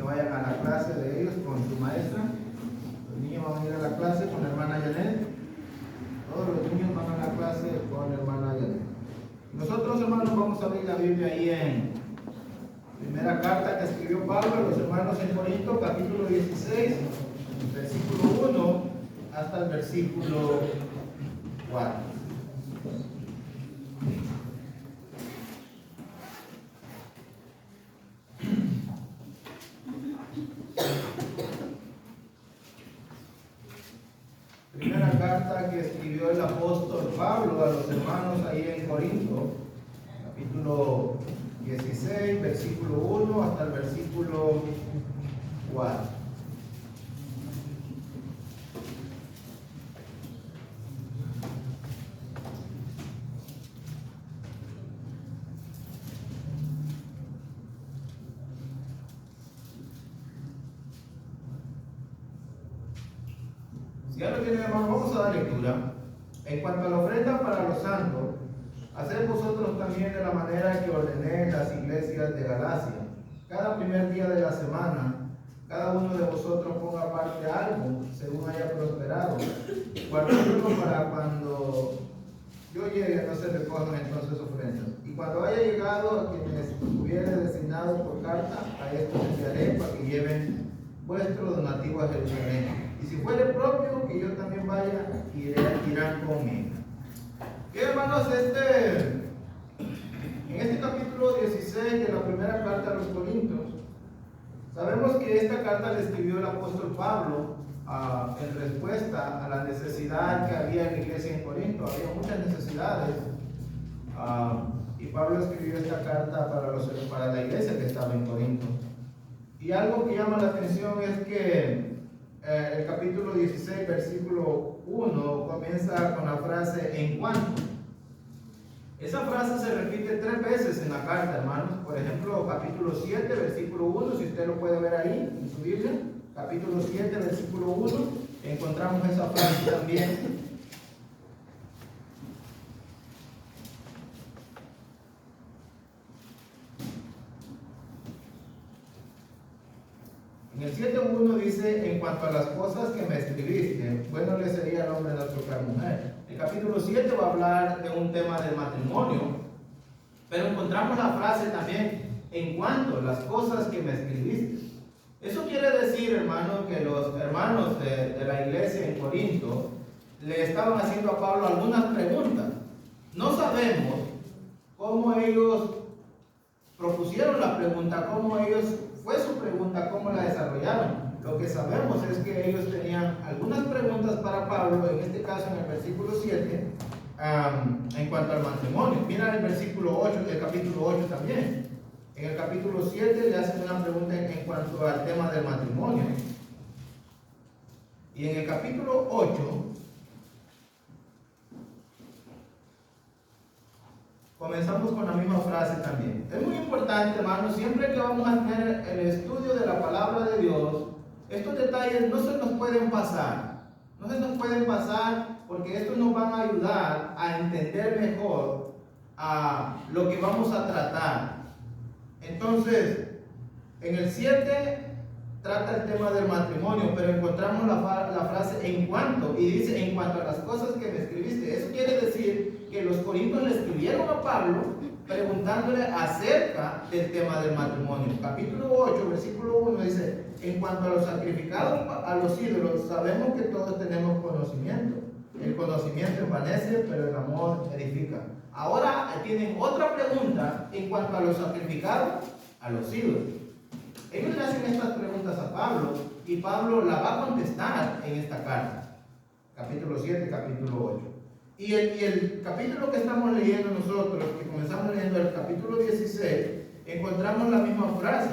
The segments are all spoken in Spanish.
vayan a la clase de ellos con su maestra. Los niños van a ir a la clase con la hermana Janet. Todos los niños van a la clase con la hermana Janet. Nosotros, hermanos, vamos a abrir la Biblia ahí en primera carta que escribió Pablo a los hermanos en Corinto, capítulo 16, versículo 1 hasta el versículo 4. Primera carta que escribió el apóstol Pablo a los hermanos ahí en Corinto, capítulo 16, versículo 1 hasta el versículo 4. Si ya lo tienen, hermanos, vamos a dar lectura. En cuanto a la ofrenda para los santos, haced vosotros también de la manera que ordené en las iglesias de Galacia. Cada primer día de la semana, cada uno de vosotros ponga aparte algo, según haya prosperado, guardadlo para cuando yo llegue no se recojan entonces ofrendas. Y cuando haya llegado a quienes hubiere designado por carta, a estos enviaré para que lleven vuestro donativo a Jerusalén. Y si fuere propio, que yo también vaya, irán conmigo. ¿Qué, hermanos? En este capítulo 16 de la primera carta a los Corintios, sabemos que esta carta le escribió el apóstol Pablo en respuesta a la necesidad que había en la iglesia en Corinto. Había muchas necesidades. Y Pablo escribió esta carta para la iglesia que estaba en Corinto. Y algo que llama la atención es que el capítulo 16, versículo 1, comienza con la frase "en cuanto". Esa frase se repite 3 veces en la carta, hermanos. Por ejemplo, capítulo 7, versículo 1, si usted lo puede ver ahí en su Biblia. Capítulo 7, versículo 1, encontramos esa frase también. En el 7.1 dice: en cuanto a las cosas que me escribiste, bueno le sería el hombre no tocar mujer. El capítulo 7 va a hablar de un tema del matrimonio, pero encontramos la frase también: en cuanto a las cosas que me escribiste. Eso quiere decir, hermano, que los hermanos de la iglesia en Corinto le estaban haciendo a Pablo algunas preguntas. No sabemos cómo ellos propusieron la pregunta, fue su pregunta, cómo la desarrollaron. Lo que sabemos es que ellos tenían algunas preguntas para Pablo, en este caso en el versículo 7, en cuanto al matrimonio. Mira el versículo 8 del capítulo 8 también. En el capítulo 7 le hacen una pregunta en cuanto al tema del matrimonio. Y en el capítulo 8 comenzamos con la misma frase también. Es muy importante, hermanos, siempre que vamos a tener el estudio de la palabra de Dios, estos detalles no se nos pueden pasar. No se nos pueden pasar porque estos nos van a ayudar a entender mejor lo que vamos a tratar. Entonces, en el 7 trata el tema del matrimonio, pero encontramos la frase "en cuanto", y dice "en cuanto a las cosas que me escribiste". Eso quiere decir que los corintios le escribieron a Pablo preguntándole acerca del tema del matrimonio. Capítulo 8, versículo 1 dice: en cuanto a los sacrificados a los ídolos, sabemos que todos tenemos conocimiento. El conocimiento envanece, pero el amor edifica. Ahora tienen otra pregunta en cuanto a los sacrificados a los ídolos. Ellos le hacen estas preguntas a Pablo y Pablo la va a contestar en esta carta. Capítulo 7, capítulo 8. Y el capítulo que estamos leyendo nosotros, que comenzamos leyendo el capítulo 16, encontramos la misma frase.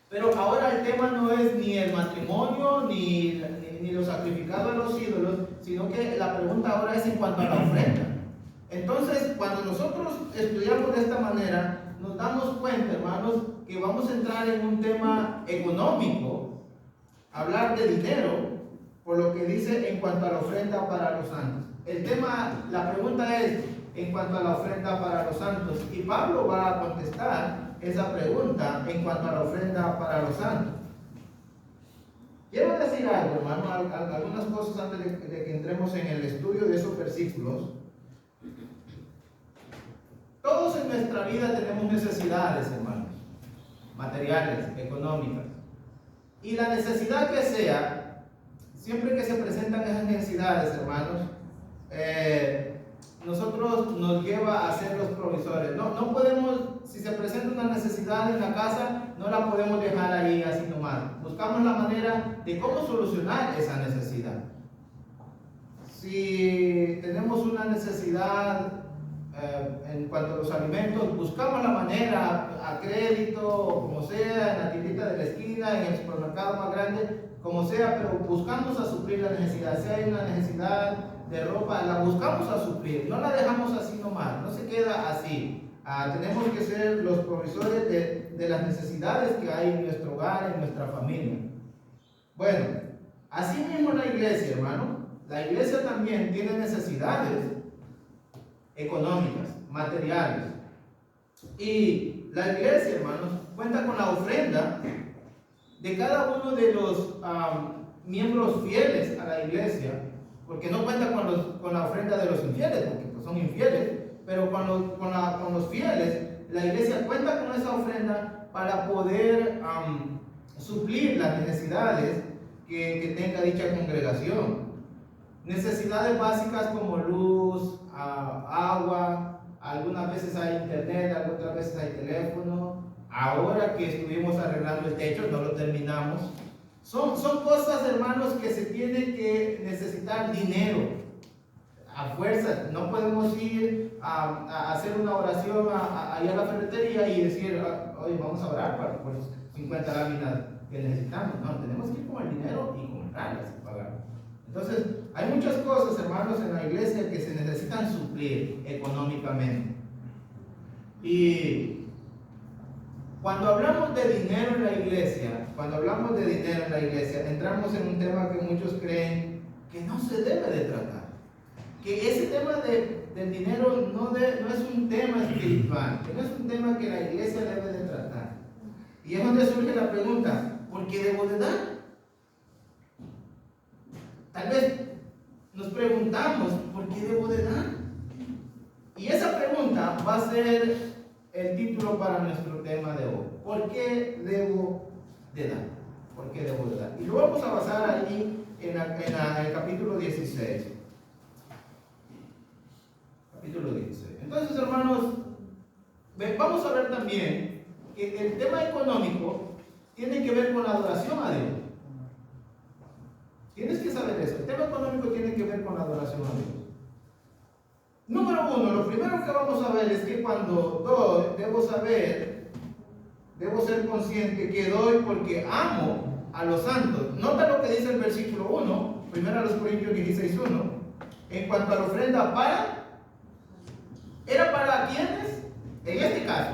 Pero ahora el tema no es ni el matrimonio ni los sacrificados a los ídolos, sino que la pregunta ahora es en cuanto a la ofrenda. Entonces, cuando nosotros estudiamos de esta manera, nos damos cuenta, hermanos, que vamos a entrar en un tema económico, hablar de dinero, por lo que dice en cuanto a la ofrenda para los santos. La pregunta es en cuanto a la ofrenda para los santos, y Pablo va a contestar esa pregunta en cuanto a la ofrenda para los santos. Quiero decir algo, hermano, algunas cosas antes de que entremos en el estudio de esos versículos. Todos en nuestra vida tenemos necesidades, hermanos, materiales, económicas. Y la necesidad que sea, siempre que se presentan esas necesidades, hermanos, nosotros nos lleva a ser los provisores. No podemos, si se presenta una necesidad en la casa, no la podemos dejar ahí así nomás. Buscamos la manera de cómo solucionar esa necesidad. Si tenemos una necesidad en cuanto a los alimentos, buscamos la manera a crédito, como sea, en la tiendita de la esquina, en el supermercado más grande, como sea, pero buscamos a suplir la necesidad. Si hay una necesidad de ropa, la buscamos a suplir, no la dejamos así nomás, no se queda así. Tenemos que ser los provisores de las necesidades que hay en nuestro hogar, en nuestra familia. Bueno, así mismo la iglesia, hermano, la iglesia también tiene necesidades económicas, materiales. Y la iglesia, hermanos, cuenta con la ofrenda de cada uno de los miembros fieles a la iglesia, porque no cuenta con la ofrenda de los infieles, porque pues, son infieles, pero con los fieles, la iglesia cuenta con esa ofrenda para poder suplir las necesidades que tenga dicha congregación. Necesidades básicas como luz, agua, algunas veces hay internet, otras veces hay teléfono. Ahora que estuvimos arreglando el techo, no lo terminamos. Son cosas, hermanos, que se tienen que necesitar dinero a fuerza. No podemos ir a hacer una oración allá a la ferretería y decir, oye, vamos a orar por 50 láminas que necesitamos. No, tenemos que ir con el dinero y comprarlas y pagar. Entonces, hay muchas cosas, hermanos, en la iglesia que se necesitan suplir económicamente. Y cuando hablamos de dinero en la iglesia, entramos en un tema que muchos creen que no se debe de tratar. Que ese tema del dinero no es un tema espiritual, que no es un tema que la iglesia debe de tratar. Y es donde surge la pregunta, ¿por qué debo de dar? Tal vez nos preguntamos, ¿por qué debo de dar? Y esa pregunta va a ser el título para nuestro tema de hoy. ¿Por qué debo de dar? ¿Por qué debo de dar? Y lo vamos a basar ahí en el capítulo 16. Capítulo 16. Entonces, hermanos, vamos a ver también que el tema económico tiene que ver con la adoración a Dios. Tienes que saber eso. El tema económico tiene que ver con la adoración a Dios. Número uno, lo primero que vamos a ver es que cuando doy, debo ser consciente que doy porque amo a los santos. Nota lo que dice el versículo 1, 1 Corintios 16:1. En cuanto a la ofrenda ¿era para quiénes? En este caso,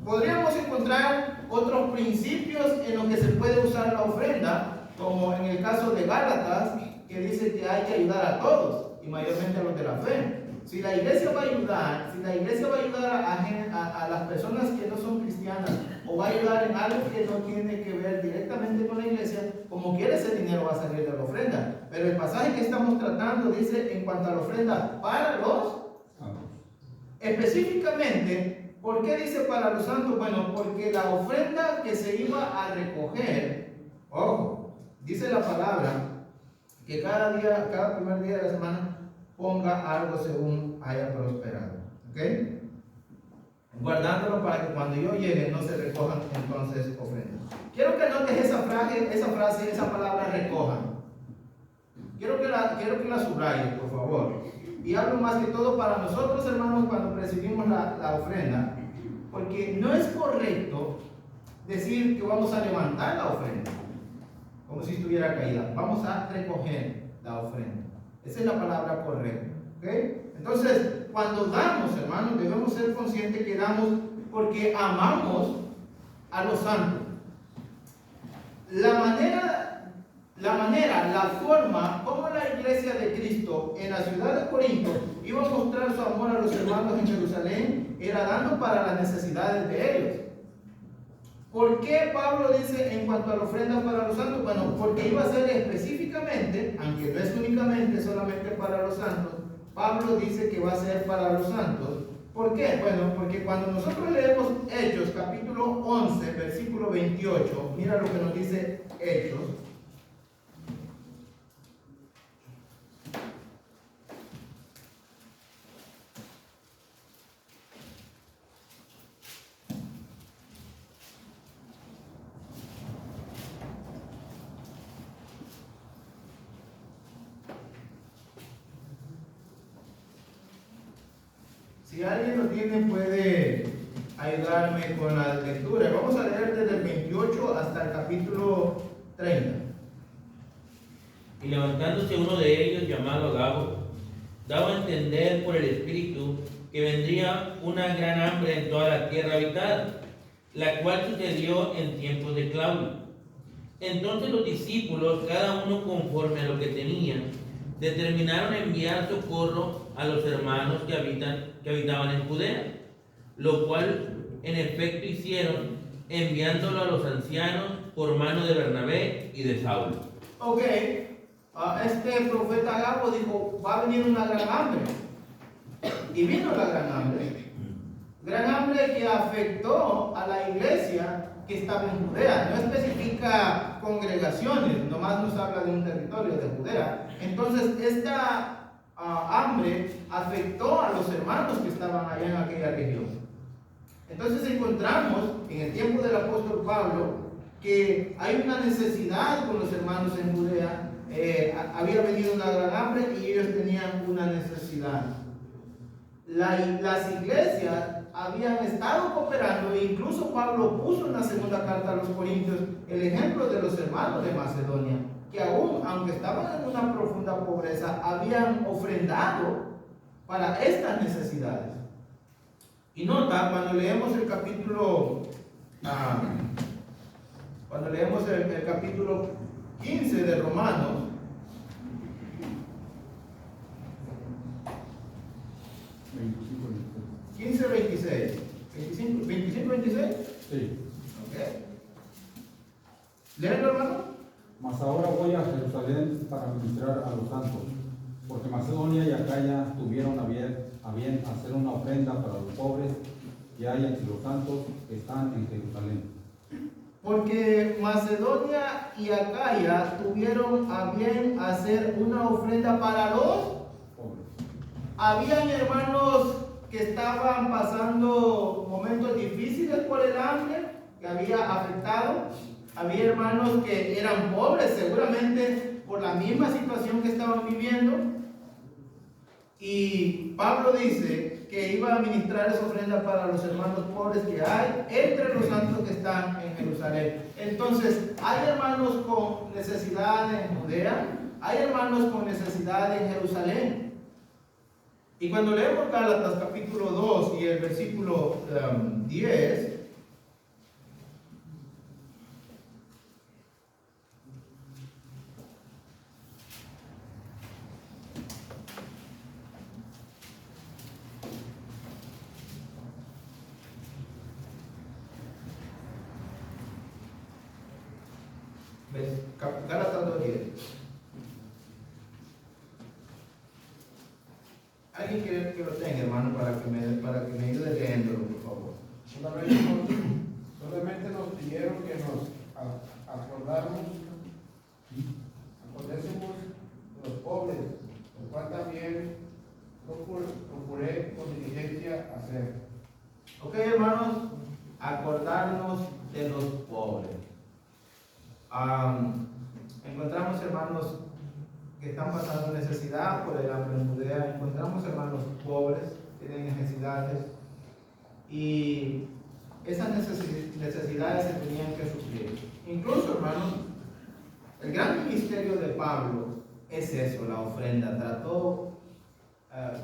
podríamos encontrar otros principios en los que se puede usar la ofrenda, como en el caso de Gálatas, que dice que hay que ayudar a todos, y mayormente a los de la fe. Si la iglesia va a ayudar, a las personas que no son cristianas, o va a ayudar en algo que no tiene que ver directamente con la iglesia, como quiera ese dinero va a salir de la ofrenda. Pero el pasaje que estamos tratando dice en cuanto a la ofrenda para los específicamente, ¿por qué dice para los santos? Bueno, porque la ofrenda que se iba a recoger, ojo, dice la palabra que cada primer día de la semana ponga algo según haya prosperado, ¿ok? Guardándolo para que cuando yo llegue no se recojan entonces ofrendas. Quiero que notes esa frase, esa palabra recojan. Quiero que la subrayes, por favor. Y hablo más que todo para nosotros, hermanos, cuando recibimos la ofrenda, porque no es correcto decir que vamos a levantar la ofrenda como si estuviera caída. Vamos a recoger la ofrenda. Esa es la palabra correcta, ¿ok? Entonces, cuando damos, hermanos, debemos ser conscientes que damos porque amamos a los santos. La forma como la iglesia de Cristo en la ciudad de Corinto iba a mostrar su amor a los hermanos en Jerusalén era dando para las necesidades de ellos. ¿Por qué Pablo dice en cuanto a la ofrenda para los santos? Bueno, porque iba a ser específicamente, aunque no es únicamente solamente para los santos, Pablo dice que va a ser para los santos. ¿Por qué? Bueno, porque cuando nosotros leemos Hechos, capítulo 11, versículo 28, mira lo que nos dice Hechos. Si alguien lo tiene, puede ayudarme con la lectura. Vamos a leer desde el 28 hasta el capítulo 30. Y levantándose uno de ellos, llamado Agabo, daba a entender por el Espíritu que vendría una gran hambre en toda la tierra habitada, la cual sucedió en tiempos de Claudio. Entonces los discípulos, cada uno conforme a lo que tenían, determinaron enviar socorro a los hermanos que habitaban en Judea, lo cual en efecto hicieron, enviándolo a los ancianos por mano de Bernabé y de Saulo. Ok, este profeta Agabo dijo, va a venir una gran hambre. Y vino la gran hambre. Gran hambre que afectó a la iglesia que estaba en Judea. No especifica congregaciones, nomás nos habla de un territorio de Judea. Entonces, esta hambre afectó a los hermanos que estaban allá en aquella región. Entonces encontramos en el tiempo del apóstol Pablo que hay una necesidad con los hermanos en Judea. Había venido una gran hambre y ellos tenían una necesidad. Las iglesias habían estado cooperando e incluso Pablo puso en la segunda carta a los Corintios el ejemplo de los hermanos de Macedonia, que aún, aunque estaban en una profunda pobreza, habían ofrendado para estas necesidades. Y nota, cuando leemos el capítulo, el capítulo 15 de Romanos, 15, 26. 25, 26. Sí. Ok. ¿Léelo, hermano? Mas ahora voy a Jerusalén para ministrar a los santos, porque Macedonia y Acaya tuvieron a bien hacer una ofrenda para los pobres que hay entre los santos que están en Jerusalén. Porque Macedonia y Acaya tuvieron a bien hacer una ofrenda para los Pobres. Habían hermanos que estaban pasando momentos difíciles por el hambre que había afectado. Había hermanos que eran pobres, seguramente por la misma situación que estaban viviendo. Y Pablo dice que iba a ministrar esa ofrenda para los hermanos pobres que hay entre los santos que están en Jerusalén. Entonces, hay hermanos con necesidad en Judea, hay hermanos con necesidad en Jerusalén. Y cuando leemos Gálatas capítulo 2 y el versículo 10, Gálatas 2:10. Alguien que lo tenga, hermano, para que me ayude leyéndolo, por favor. Solamente nos pidieron que nos acordásemos de los pobres, lo cual también procuré con diligencia hacer. Ok, hermanos, acordarnos de los pobres. Encontramos hermanos que están pasando necesidad por el hambre en Judea. Encontramos hermanos pobres que tienen necesidades y esas necesidades se tenían que suplir. Incluso, hermanos, el gran ministerio de Pablo es eso, la ofrenda.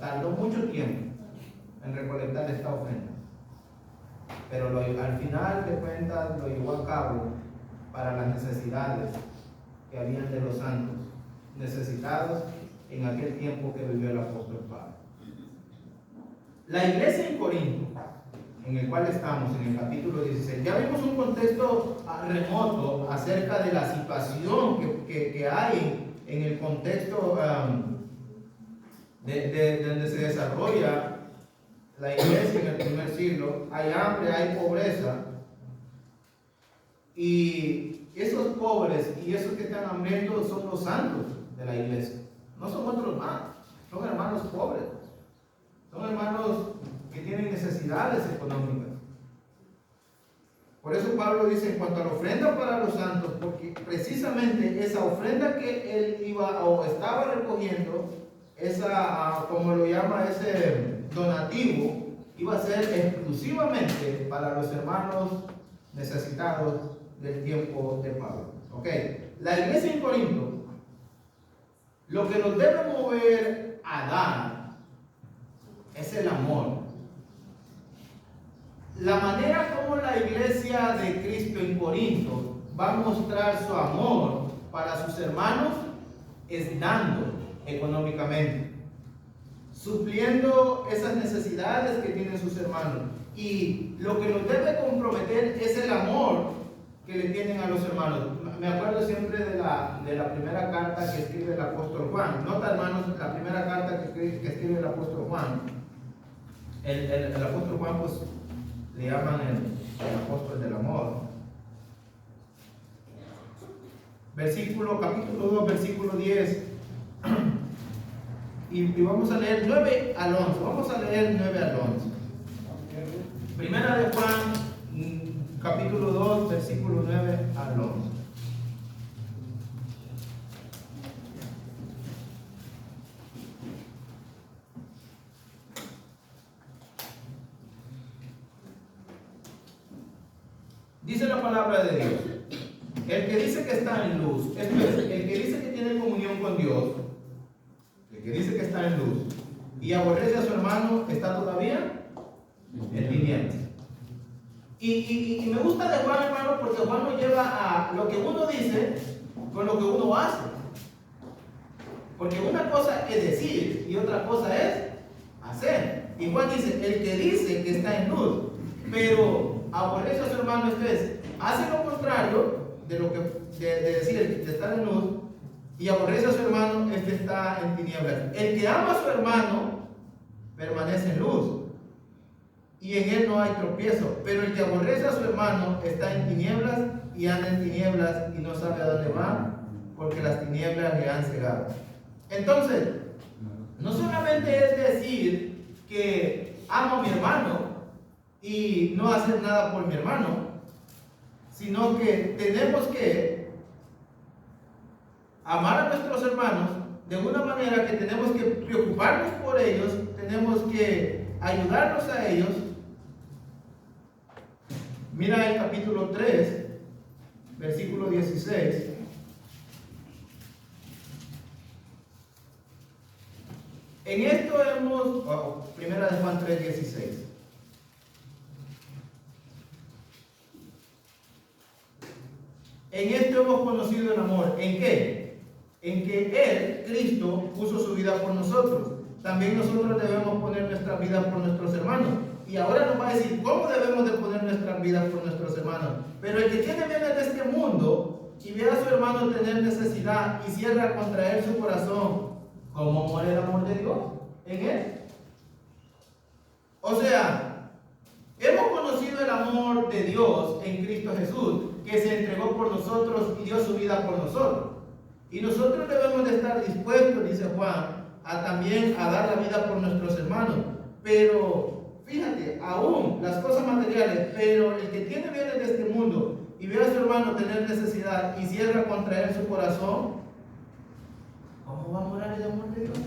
Tardó mucho tiempo en recolectar esta ofrenda, pero al final de cuentas lo llevó a cabo para las necesidades que habían de los santos necesitados en aquel tiempo que vivió el apóstol Pablo. La iglesia en Corinto en el cual estamos, en el capítulo 16, ya vimos un contexto remoto acerca de la situación que hay en el contexto de donde se desarrolla la iglesia en el primer siglo. Hay hambre, hay pobreza, y esos pobres y esos que están hambrientos son los santos de la iglesia, no son otros más, son hermanos pobres, son hermanos que tienen necesidades económicas. Por eso Pablo dice en cuanto a la ofrenda para los santos, porque precisamente esa ofrenda que él iba o estaba recogiendo, esa, como lo llama, ese donativo, iba a ser exclusivamente para los hermanos necesitados del tiempo de Pablo. Ok, la iglesia en Corinto, lo que nos debe mover a dar es el amor. La manera como la iglesia de Cristo en Corinto va a mostrar su amor para sus hermanos es dando económicamente, supliendo esas necesidades que tienen sus hermanos. Y lo que nos debe comprometer es el amor que le tienen a los hermanos. Me acuerdo siempre de la primera carta que escribe el apóstol Juan. Nota, hermanos, la primera carta que escribe el apóstol Juan. El apóstol Juan, pues, le llaman el apóstol del amor. Capítulo 2, versículo 10. Y vamos a leer 9 al 11. Vamos a leer 9 al 11. Primera de Juan, capítulo 2, versículo 9 al 11. Dice la palabra de Dios: el que dice que está en luz, esto es, el que dice que tiene comunión con Dios, el que dice que está en luz y aborrece a su hermano, está todavía en tinieblas. Y me gusta de Juan, hermano, porque Juan nos lleva a lo que uno dice con lo que uno hace. Porque una cosa es decir y otra cosa es hacer. Y Juan dice: el que dice que está en luz, pero aborrece a su hermano, esto es, hace lo contrario de lo que de decir de estar en luz, y aborrece a su hermano, este está en tinieblas. El que ama a su hermano permanece en luz, y en él no hay tropiezo. Pero el que aborrece a su hermano está en tinieblas y anda en tinieblas y no sabe a dónde va, porque las tinieblas le han cegado. Entonces, no solamente es decir que amo a mi hermano y no hacer nada por mi hermano, sino que tenemos que amar a nuestros hermanos de una manera que tenemos que preocuparnos por ellos, tenemos que ayudarlos a ellos. Mira el capítulo 3, versículo 16. En esto hemos, primera de Juan 3, 16. En esto hemos conocido el amor. ¿En qué? En que Él, Cristo, puso su vida por nosotros. También nosotros debemos poner nuestras vidas por nuestros hermanos. Y ahora nos va a decir cómo debemos de poner nuestras vidas por nuestros hermanos. Pero el que tiene bienes de este mundo y ve a su hermano tener necesidad y cierra contra él su corazón, ¿cómo muere el amor de Dios en él? O sea, hemos conocido el amor de Dios en Cristo Jesús, que se entregó por nosotros y dio su vida por nosotros. Y nosotros debemos de estar dispuestos, dice Juan, también a dar la vida por nuestros hermanos. Pero fíjate, aún las cosas materiales, pero el que tiene bienes de este mundo y ve a su hermano tener necesidad y cierra contra él su corazón, ¿cómo va a morar el amor de Dios?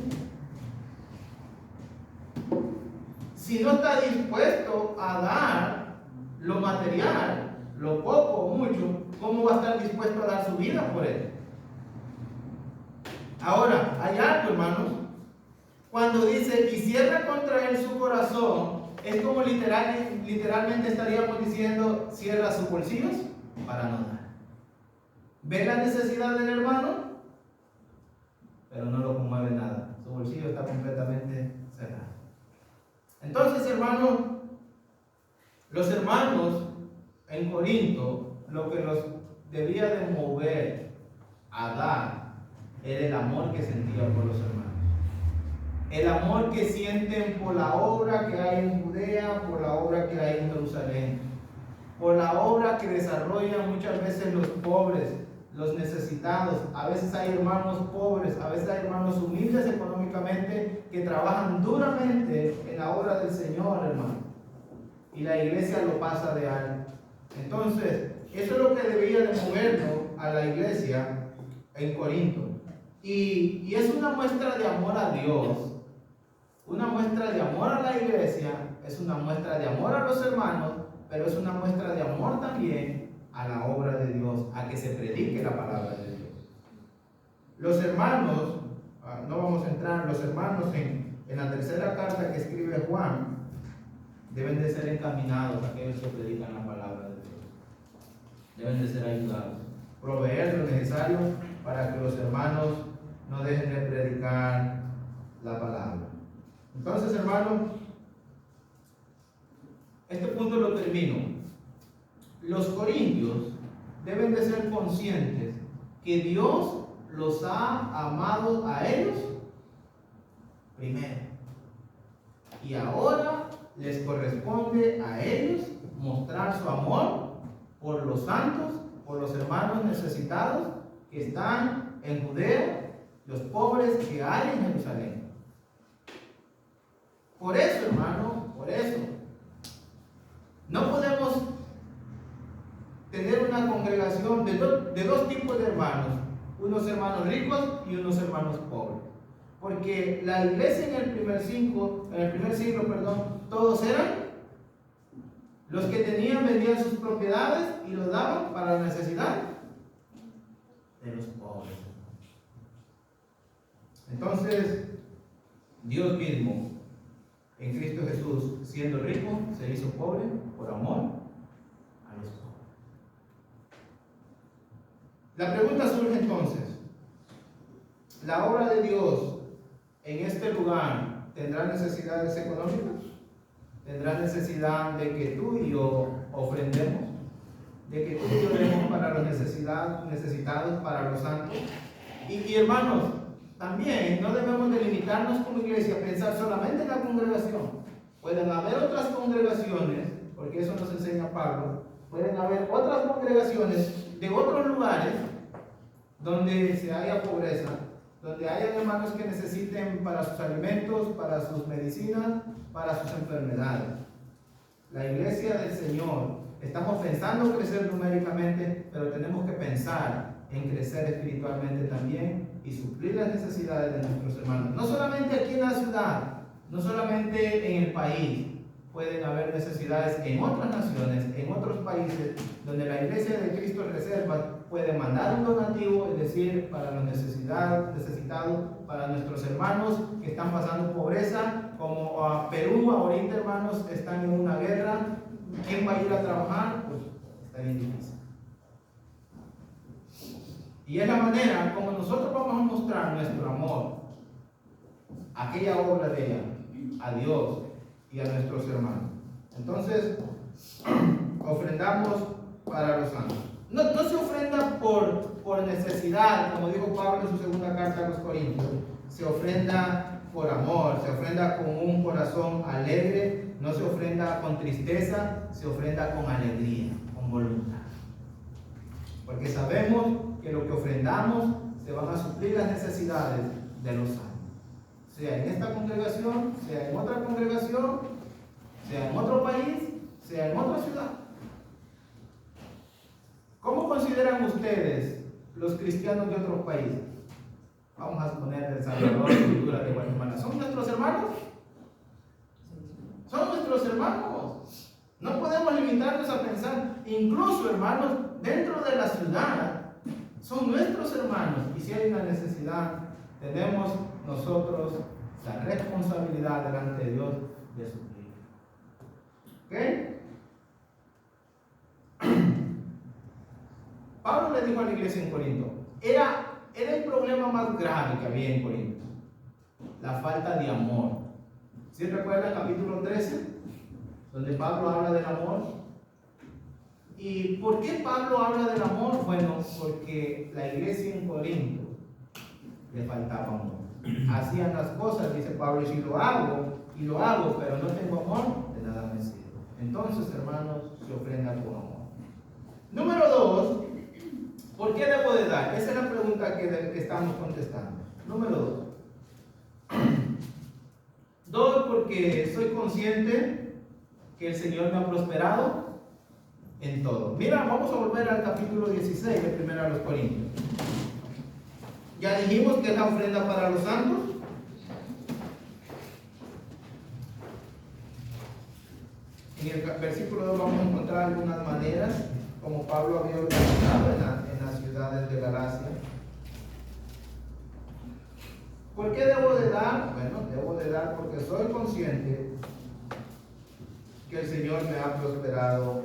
Si no está dispuesto a dar lo material, lo poco o mucho, ¿cómo va a estar dispuesto a dar su vida por él? Ahora, hay algo, hermanos. Cuando dice y cierra contra él su corazón, es como literalmente estaríamos diciendo: cierra sus bolsillos para no dar. Ve la necesidad del hermano, pero no lo conmueve nada. Su bolsillo está completamente cerrado. Entonces, hermano, Los hermanos en Corinto, lo que los debía de mover a dar era el amor que sentían por los hermanos. El amor que sienten por la obra que hay en Judea, por la obra que hay en Jerusalén, por la obra que desarrollan muchas veces los pobres, los necesitados. A veces hay hermanos pobres, a veces hay hermanos humildes económicamente que trabajan duramente en la obra del Señor, hermano. Y la iglesia lo pasa de alto. Entonces, eso es lo que debía de movernos a la iglesia en Corinto. Y es una muestra de amor a Dios, una muestra de amor a la iglesia, es una muestra de amor a los hermanos, pero es una muestra de amor también a la obra de Dios, a que se predique la palabra de Dios. Los hermanos, no vamos a entrar, los hermanos en la tercera carta que escribe Juan, deben de ser encaminados a aquellos que predican la palabra de Dios. Deben de ser ayudados, proveer lo necesario para que los hermanos no dejen de predicar la palabra. Entonces, hermanos, este punto lo termino. Los corintios deben de ser conscientes que Dios los ha amado a ellos primero. Y ahora les corresponde a ellos mostrar su amor por los santos, por los hermanos necesitados que están en Judea, los pobres que hay en Jerusalén. Por eso, hermano, por eso, no podemos tener una congregación de dos tipos de hermanos, unos hermanos ricos y unos hermanos pobres. Porque la iglesia en el primer siglo, todos eran los que tenían, vendían sus propiedades y los daban para la necesidad de los pobres. Entonces, Dios mismo, en Cristo Jesús, siendo rico, se hizo pobre por amor a los pobres. La pregunta surge entonces: ¿la obra de Dios en este lugar tendrá necesidades económicas? ¿Tendrá necesidad de que tú y yo ofrendemos? ¿De que tú y yo demos para los necesitados, para los santos? Y hermanos, también no debemos de limitarnos como iglesia a pensar solamente en la congregación. Pueden haber otras congregaciones, porque eso nos enseña Pablo. Pueden haber otras congregaciones de otros lugares donde se haya pobreza, donde haya hermanos que necesiten para sus alimentos, para sus medicinas, para sus enfermedades. La iglesia del Señor, estamos pensando crecer numéricamente, pero tenemos que pensar en crecer espiritualmente también y suplir las necesidades de nuestros hermanos. No solamente aquí en la ciudad, no solamente en el país, pueden haber necesidades en otras naciones, en otros países, donde la iglesia de Cristo Reserva puede mandar un donativo, es decir, para los necesitados, para nuestros hermanos que están pasando pobreza, como a Perú ahorita, hermanos, están en una guerra. ¿Quién va a ir a trabajar? Pues está bien difícil. Y es la manera como nosotros vamos a mostrar nuestro amor a aquella obra de ella, a Dios y a nuestros hermanos. Entonces, ofrendamos para los santos. No se ofrenda por necesidad, como dijo Pablo en su segunda carta a los Corintios. Se ofrenda por amor, se ofrenda con un corazón alegre, no se ofrenda con tristeza, se ofrenda con alegría, con voluntad. Porque sabemos que lo que ofrendamos se van a suplir las necesidades de los santos. Sea en esta congregación, sea en otra congregación, sea en otro país, sea en otra ciudad. ¿Cómo consideran ustedes los cristianos de otros países? Vamos a poner El Salvador, Honduras, de Guatemala. ¿Son nuestros hermanos? Son nuestros hermanos. No podemos limitarnos a pensar, incluso hermanos, dentro de la ciudad, son nuestros hermanos. Y si hay una necesidad, tenemos nosotros la responsabilidad delante de Dios de suplir. ¿Ok? Pablo le dijo a la iglesia en Corinto, era el problema más grave que había en Corinto, la falta de amor. ¿Sí recuerdan capítulo 13? donde Pablo habla del amor. ¿Y por qué Pablo habla del amor? Bueno, porque la iglesia en Corinto le faltaba amor. Hacían las cosas, dice Pablo, y si lo hago, pero no tengo amor, de nada me sirve. Entonces, hermanos, se ofrenda con amor. Número 2, ¿por qué debo de dar? Esa es la pregunta que estamos contestando. Número 2. 2, porque soy consciente que el Señor me ha prosperado en todo. Mira, vamos a volver al capítulo 16 de 1 Corintios. Ya dijimos que es la ofrenda para los santos. En el versículo 2 vamos a encontrar algunas maneras como Pablo había organizado en las ciudades de Galacia. ¿Por qué debo de dar? Bueno, debo de dar porque soy consciente que el Señor me ha prosperado.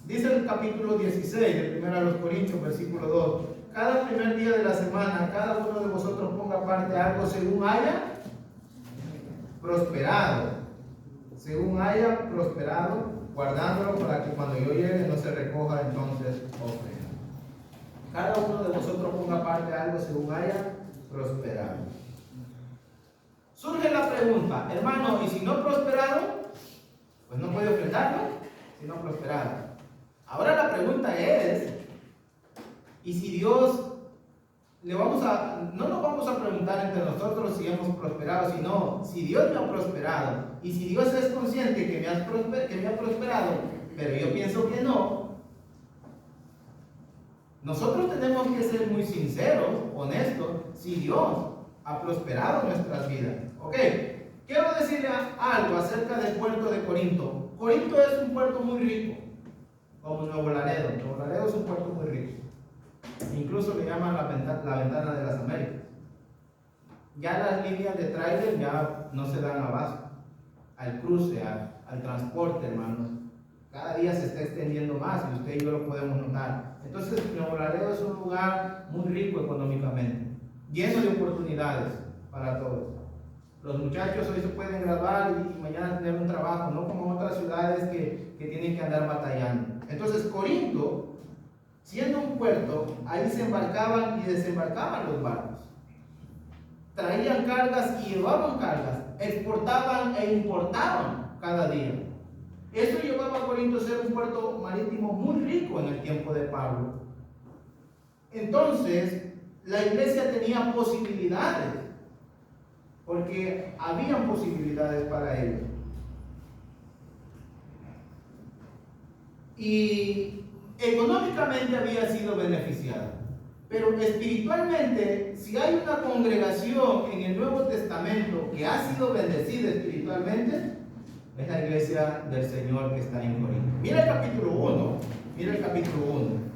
Dice el capítulo 16 de 1 Corintios, versículo 2: cada primer día de la semana, cada uno de vosotros ponga aparte algo según haya prosperado. Según haya prosperado, guardándolo para que cuando yo llegue no se recoja entonces ofrenda. Cada uno de vosotros ponga aparte algo según haya prosperado. Surge la pregunta, hermano, ¿y si no ha prosperado? Pues no puede ofrendarlo, si no ha prosperado. Ahora la pregunta es, ¿y si Dios no nos vamos a preguntar entre nosotros si hemos prosperado, sino si Dios me ha prosperado? Y si Dios es consciente que me ha prosperado, pero yo pienso que no, nosotros tenemos que ser muy sinceros, honestos, si Dios ha prosperado nuestras vidas. Ok, quiero decirle algo acerca del puerto de Corinto. Corinto es un puerto muy rico, como Nuevo Laredo. Nuevo Laredo es un puerto muy rico. Incluso le llaman la ventana de las Américas. Ya las líneas de tráiler ya no se dan abasto al cruce, al transporte, hermanos. Cada día se está extendiendo más y usted y yo lo podemos notar. Entonces, Nuevo Laredo es un lugar muy rico económicamente, lleno de oportunidades para todos. Los muchachos hoy se pueden graduar y mañana tener un trabajo, no como otras ciudades que tienen que andar batallando. Entonces, Corinto, siendo un puerto, ahí se embarcaban y desembarcaban los barcos. Traían cargas y llevaban cargas, exportaban e importaban cada día. Eso llevaba a Corinto a ser un puerto marítimo muy rico en el tiempo de Pablo. Entonces, la iglesia tenía posibilidades, porque habían posibilidades para ellos. Y económicamente había sido beneficiada. Pero espiritualmente, si hay una congregación en el Nuevo Testamento que ha sido bendecida espiritualmente, es la iglesia del Señor que está en Corinto. Mira el capítulo 1. Mira el capítulo 1.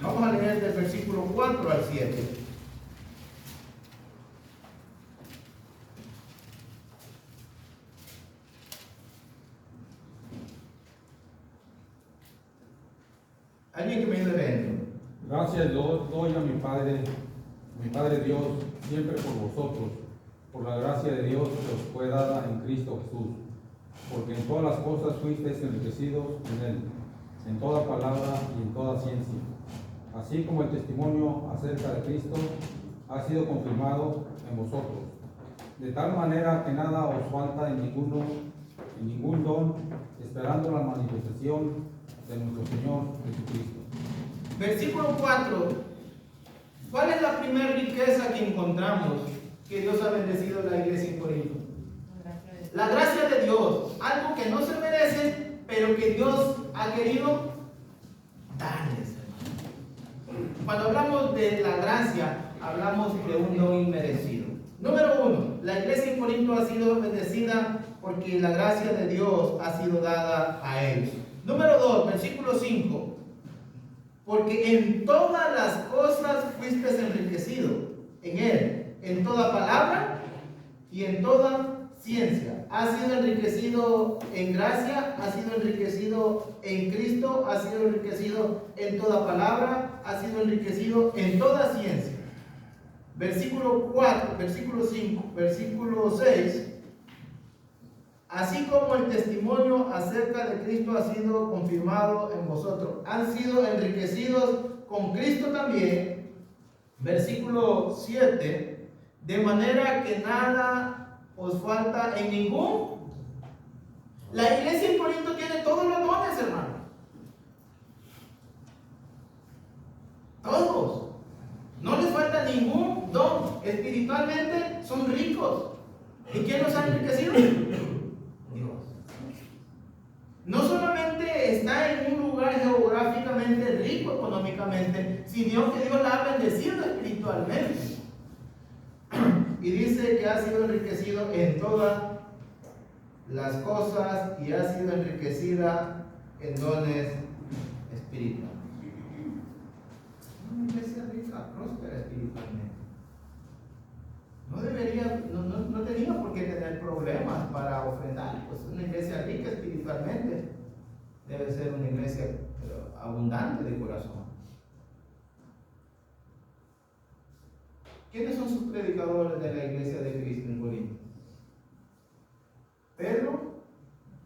Vamos a leer del versículo 4 al 7. ¿Alguien que me ayude leyendo? Gracias doy a mi Padre Dios, siempre por vosotros, por la gracia de Dios que os fue dada en Cristo Jesús, porque en todas las cosas fuisteis enriquecidos en Él, en toda palabra y en toda ciencia, así como el testimonio acerca de Cristo ha sido confirmado en vosotros, de tal manera que nada os falta en ningún don, esperando la manifestación de nuestro Señor Jesucristo. Versículo 4. ¿Cuál es la primera riqueza que encontramos que Dios ha bendecido a la iglesia en Corinto? La gracia de Dios, algo que no se merece, pero que Dios ha querido darles. Cuando hablamos de la gracia, hablamos de un don inmerecido. Número 1, la iglesia en Corinto ha sido bendecida porque la gracia de Dios ha sido dada a ellos. Número 2, versículo 5. Porque en todas las cosas fuiste enriquecido en Él, en toda palabra y en toda ciencia. Ha sido enriquecido en gracia, ha sido enriquecido en Cristo, ha sido enriquecido en toda palabra, ha sido enriquecido en toda ciencia. versículo 4, versículo 5, versículo 6. Así como el testimonio acerca de Cristo ha sido confirmado en vosotros, han sido enriquecidos con Cristo también. Versículo 7. De manera que nada os falta en ningún. La iglesia en Corinto tiene todos los dones, hermano. Todos. No les falta ningún don. Espiritualmente son ricos. ¿Y quién los ha enriquecido? Dios. No solamente está en un lugar geográficamente rico económicamente, sino que Dios la ha bendecido espiritualmente. Y dice que ha sido enriquecido en todas las cosas y ha sido enriquecida en dones espirituales. Una iglesia rica, próspera espiritualmente. No tenía por qué tener problemas para ofrendar. Pues una iglesia rica espiritualmente debe ser una iglesia abundante de corazón. ¿Quiénes son sus predicadores de la iglesia de Cristo en Corinto? Pedro,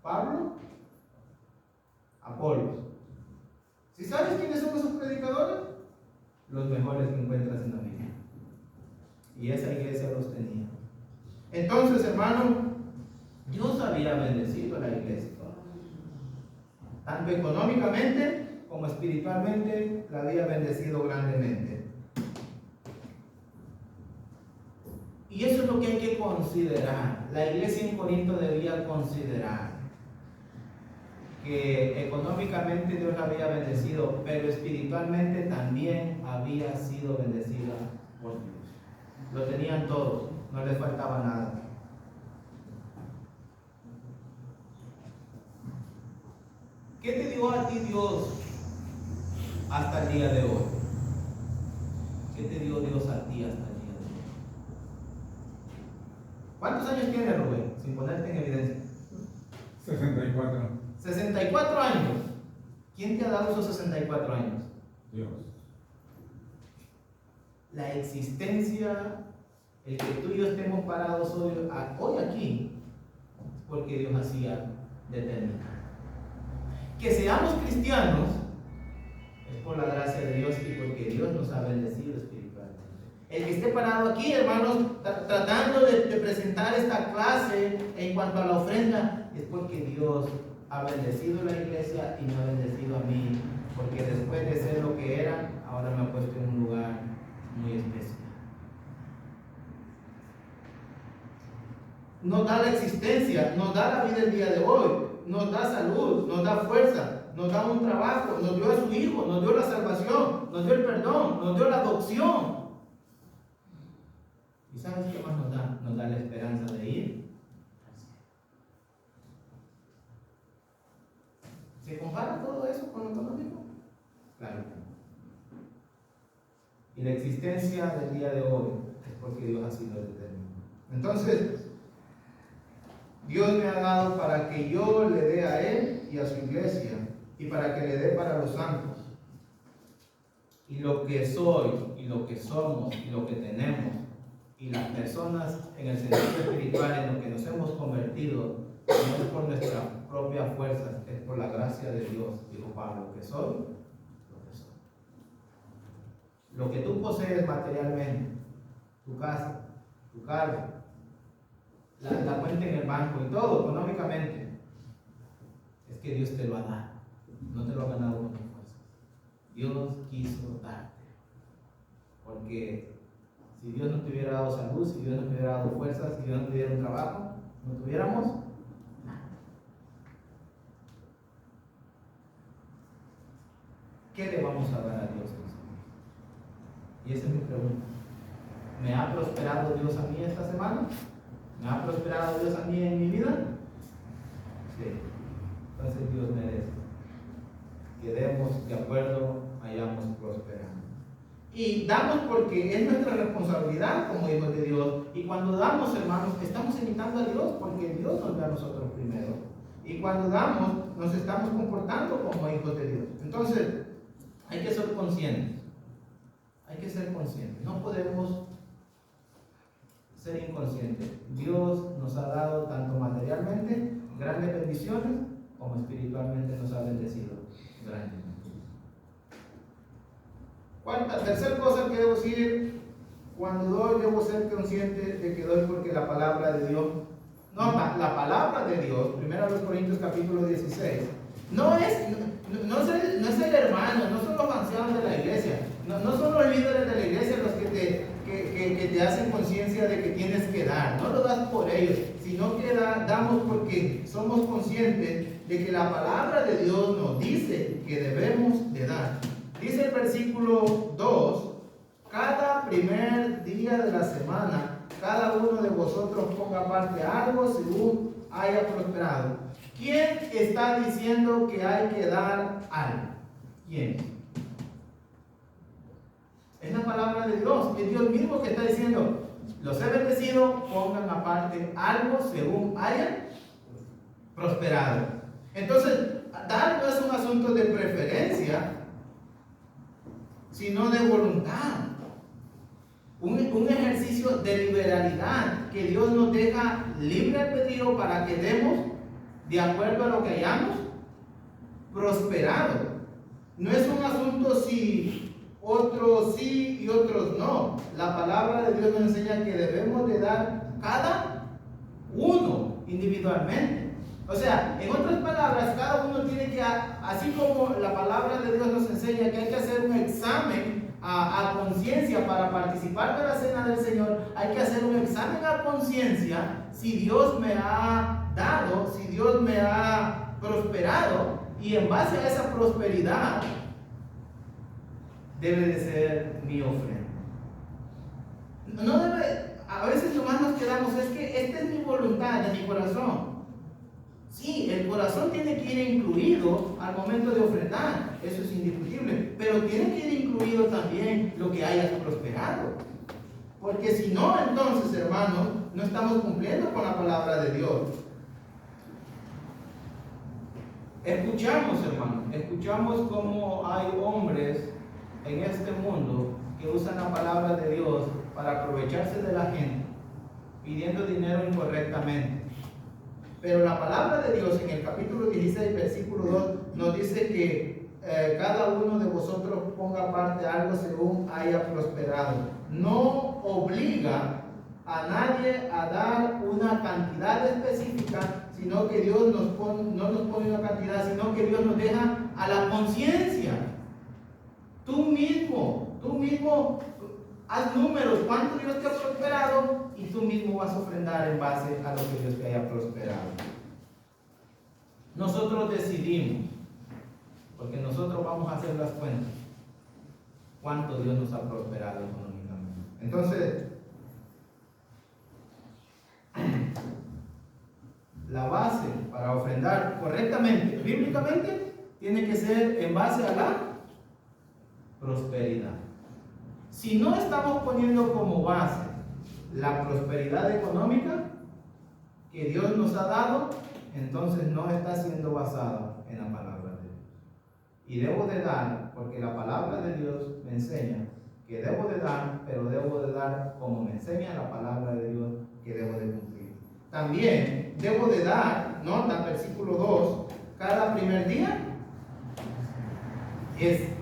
Pablo, Apolos. ¿Sí sabes quiénes son esos predicadores? Los mejores que encuentras en la Biblia. Y esa iglesia los tenía. Entonces, hermano, Dios había bendecido a la iglesia. Tanto económicamente como espiritualmente la había bendecido grandemente. Y eso es lo que hay que considerar. La iglesia en Corinto debía considerar que económicamente Dios la había bendecido, pero espiritualmente también había sido bendecida por Dios. Lo tenían todos, no les faltaba nada. ¿Qué te dio a ti Dios hasta el día de hoy? ¿Qué te dio Dios a ti hasta el día de hoy? ¿Cuántos años tienes, Rubén? Sin ponerte en evidencia. 64. 64 años. ¿Quién te ha dado esos 64 años? Dios. La existencia, el que tú y yo estemos parados hoy aquí, es porque Dios hacía determinado. Que seamos cristianos es por la gracia de Dios y porque Dios nos ha bendecido espiritualmente. El que esté parado aquí, hermanos, tratando de presentar esta clase en cuanto a la ofrenda, es porque Dios ha bendecido la iglesia y me ha bendecido a mí, porque después de ser lo que era, ahora me ha puesto en un lugar muy especial. Nos da la existencia, nos da la vida el día de hoy, nos da salud, nos da fuerza, nos da un trabajo, nos dio a su Hijo, nos dio la salvación, nos dio el perdón, nos dio la adopción. ¿Y sabes qué más nos da? Nos da la esperanza de ir. ¿Se compara todo eso con lo económico? Claro que no. Y la existencia del día de hoy es porque Dios ha sido determinado. Entonces, Dios me ha dado para que yo le dé a Él y a su iglesia, y para que le dé para los santos. Y lo que soy, y lo que somos, y lo que tenemos, y las personas en el sentido espiritual en lo que nos hemos convertido, no es por nuestra propia fuerza, es por la gracia de Dios, dijo Pablo, que soy lo que soy. Lo que tú posees materialmente, tu casa, tu carro, la cuenta en el banco y todo económicamente, es que Dios te lo ha dado, no te lo ha ganado con tus fuerzas. Dios quiso darte, porque si Dios no te hubiera dado salud, si Dios no te hubiera dado fuerzas, si Dios no te hubiera un trabajo, no tuviéramos nada. ¿Qué le vamos a dar a Dios? Y esa es mi pregunta. ¿Me ha prosperado Dios a mí esta semana? ¿Me ha prosperado Dios a mí en mi vida? Sí. Entonces Dios merece que demos de acuerdo, hayamos prosperado. Y damos porque es nuestra responsabilidad como hijos de Dios. Y cuando damos, hermanos, estamos imitando a Dios porque Dios nos ve a nosotros primero. Y cuando damos, nos estamos comportando como hijos de Dios. Entonces, hay que ser conscientes. Hay que ser conscientes. No podemos ser inconsciente. Dios nos ha dado tanto materialmente grandes bendiciones como espiritualmente nos ha bendecido grandemente. Tercera cosa que debo decir, cuando doy debo ser consciente de que doy porque la palabra de Dios, no, la palabra de Dios, 1 Corintios capítulo 16, no es el hermano, no son los ancianos de la iglesia, no son los líderes de la iglesia los que te hacen conciencia de que tienes que dar, no lo das por ellos, sino que damos porque somos conscientes de que la palabra de Dios nos dice que debemos de dar. Dice el versículo 2, cada primer día de la semana, cada uno de vosotros ponga aparte algo según haya prosperado. ¿Quién está diciendo que hay que dar algo? ¿Quién? Es la palabra de Dios, es Dios mismo que está diciendo, los he bendecido, pongan aparte algo según hayan prosperado. Entonces, dar no es un asunto de preferencia, sino de voluntad. Un ejercicio de liberalidad que Dios nos deja libre albedrío para que demos de acuerdo a lo que hayamos prosperado. No es un asunto si otros sí y otros no. La palabra de Dios nos enseña que debemos de dar cada uno individualmente. O sea, en otras palabras, cada uno tiene que, así como la palabra de Dios nos enseña que hay que hacer un examen a conciencia para participar de la cena del Señor, hay que hacer un examen a conciencia si Dios me ha dado, si Dios me ha prosperado, y en base a esa prosperidad debe de ser mi ofrenda. No debe, a veces nomás nos quedamos, es que esta es mi voluntad, de mi corazón. Sí, el corazón tiene que ir incluido al momento de ofrendar, eso es indiscutible, pero tiene que ir incluido también lo que hayas prosperado. Porque si no, entonces, hermanos, no estamos cumpliendo con la palabra de Dios. Escuchamos cómo hay hombres en este mundo que usan la palabra de Dios para aprovecharse de la gente, pidiendo dinero incorrectamente. Pero la palabra de Dios en el capítulo 16, versículo 2, nos dice que cada uno de vosotros ponga aparte algo según haya prosperado. No obliga a nadie a dar una cantidad específica, sino que Dios no nos pone una cantidad, sino que Dios nos deja a la conciencia. Tú mismo haz números, cuánto Dios te ha prosperado, y tú mismo vas a ofrendar en base a lo que Dios te haya prosperado. Nosotros decidimos, porque nosotros vamos a hacer las cuentas, cuánto Dios nos ha prosperado económicamente. Entonces, la base para ofrendar correctamente, bíblicamente, tiene que ser en base a la prosperidad. Si no estamos poniendo como base la prosperidad económica que Dios nos ha dado, entonces no está siendo basado en la palabra de Dios. Y debo de dar, porque la palabra de Dios me enseña que debo de dar, pero debo de dar como me enseña la palabra de Dios que debo de cumplir. También debo de dar, nota versículo 2, cada primer día es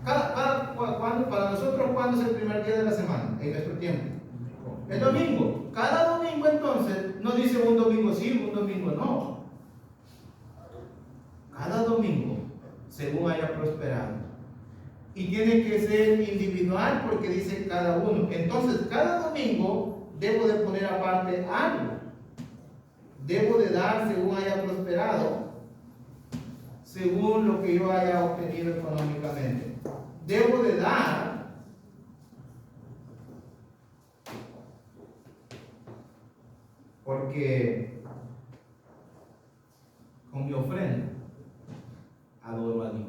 para nosotros, ¿cuándo es el primer día de la semana? En nuestro tiempo. El domingo. Cada domingo entonces no dice un domingo sí, un domingo no. Cada domingo, según haya prosperado. Y tiene que ser individual porque dice cada uno. Entonces, cada domingo debo de poner aparte algo. Debo de dar según haya prosperado, según lo que yo haya obtenido económicamente. Debo de dar porque con mi ofrenda adoro a Dios.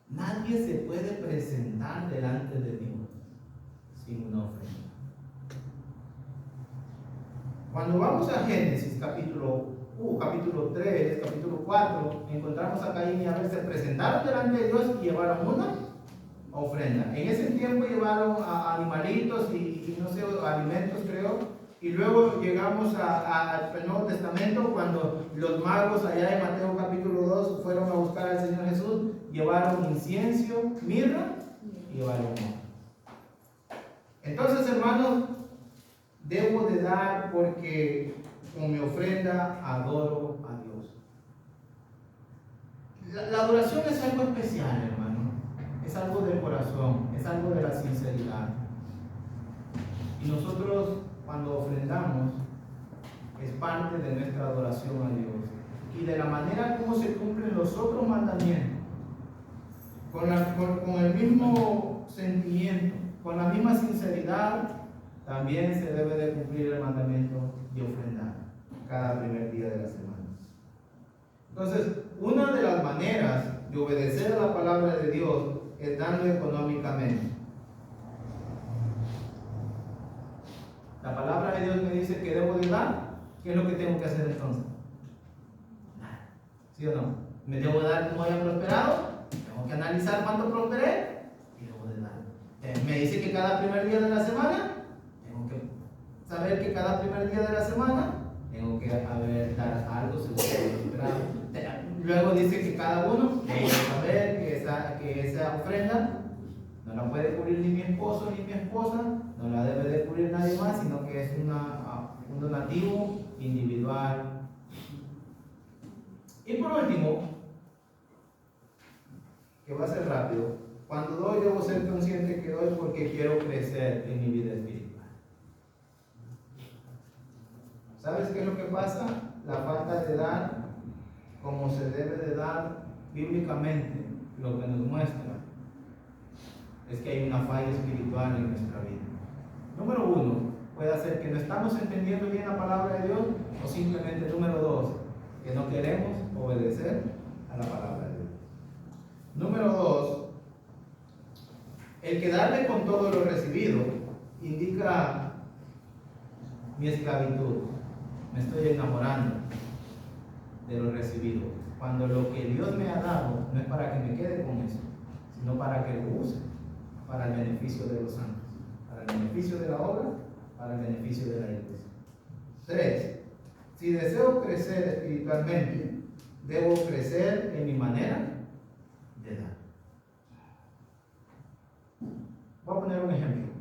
Nadie se puede presentar delante de Dios sin una ofrenda. Cuando vamos a Génesis capítulo 3, capítulo 4, encontramos a Caín y Abel, se presentaron delante de Dios y llevaron una ofrenda. En ese tiempo llevaron a animalitos y no sé, alimentos creo. Y luego llegamos al Nuevo Testamento cuando los magos allá en Mateo capítulo 2 fueron a buscar al Señor Jesús, llevaron incienso, mirra y llevaron oro. Entonces, hermanos, debo de dar porque con mi ofrenda adoro a Dios. La adoración es algo especial, hermano. Es algo del corazón, es algo de la sinceridad. Y nosotros, cuando ofrendamos, es parte de nuestra adoración a Dios. Y de la manera como se cumplen los otros mandamientos, con el mismo sentimiento, con la misma sinceridad, también se debe de cumplir el mandamiento de ofrendar cada primer día de la semana. Entonces, una de las maneras de obedecer a la palabra de Dios es dando económicamente. La palabra de Dios me dice que debo de dar. ¿Qué es lo que tengo que hacer entonces? Nada. ¿Sí o no? ¿Me debo de dar como haya prosperado? Tengo que analizar cuánto prosperé y debo de dar. Me dice que cada primer día de la semana, tengo que saber que cada primer día de la semana tengo que dar algo según lo prosperado. Luego dice que cada uno debe saber que esa ofrenda no la puede cubrir ni mi esposo ni mi esposa, no la debe de cubrir nadie más, sino que es un donativo individual. Y por último, que va a ser rápido, cuando doy debo ser consciente que doy porque quiero crecer en mi vida espiritual. ¿Sabes qué es lo que pasa? La falta de dar como se debe de dar bíblicamente, lo que nos muestra es que hay una falla espiritual en nuestra vida. Número uno, puede ser que no estamos entendiendo bien la palabra de Dios, o simplemente, número dos, que no queremos obedecer a la palabra de Dios. Número dos, el quedarme con todo lo recibido indica mi esclavitud. Me estoy enamorando de lo recibido, cuando lo que Dios me ha dado no es para que me quede con eso, sino para que lo use para el beneficio de los santos, para el beneficio de la obra, para el beneficio de la iglesia. 3. Si deseo crecer espiritualmente, debo crecer en mi manera de dar. Voy a poner un ejemplo.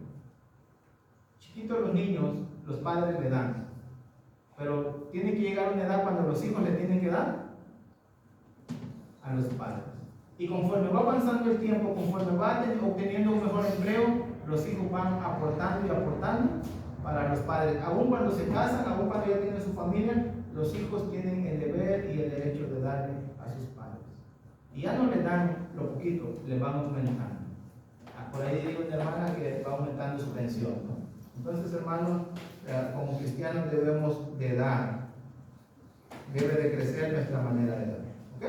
Chiquitos los niños, los padres le dan, pero tiene que llegar una edad cuando los hijos le tienen que dar a los padres. Y conforme va avanzando el tiempo, conforme va obteniendo un mejor empleo, los hijos van aportando y aportando para los padres. Aún cuando se casan, aún cuando ya tienen su familia, los hijos tienen el deber y el derecho de darle a sus padres. Y ya no les dan lo poquito, les van aumentando. Por ahí digo una hermana que va aumentando su pensión, ¿no? Entonces, hermanos, como cristianos debemos de dar. Debe de crecer nuestra manera de dar. ¿Ok?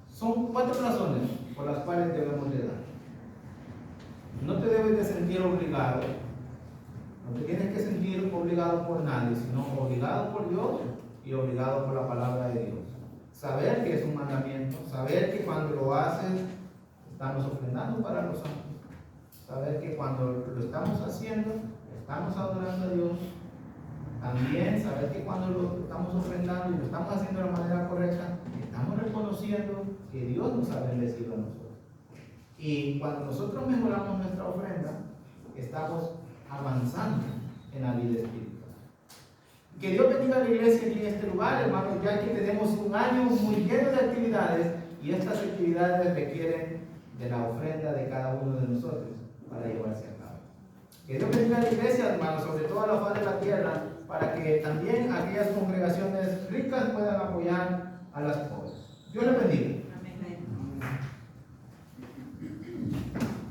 Son 4 razones por las cuales debemos de dar. No te debes de sentir obligado. No te tienes que sentir obligado por nadie, sino obligado por Dios y obligado por la palabra de Dios. Saber que es un mandamiento, saber que cuando lo haces estamos ofrendando para los santos. Saber que cuando lo estamos haciendo, estamos adorando a Dios. También saber que cuando lo estamos ofrendando y lo estamos haciendo de la manera correcta, estamos reconociendo que Dios nos ha bendecido a nosotros. Y cuando nosotros mejoramos nuestra ofrenda, estamos avanzando en la vida espiritual. Que Dios bendiga a la iglesia aquí en este lugar, hermanos, ya que tenemos un año muy lleno de actividades y estas actividades requieren de la ofrenda de cada uno de nosotros para llevarse a cabo. Que Dios bendiga a la iglesia, hermanos, sobre todo a la faz de la tierra, para que también aquellas congregaciones ricas puedan apoyar a las pobres. Dios les bendiga.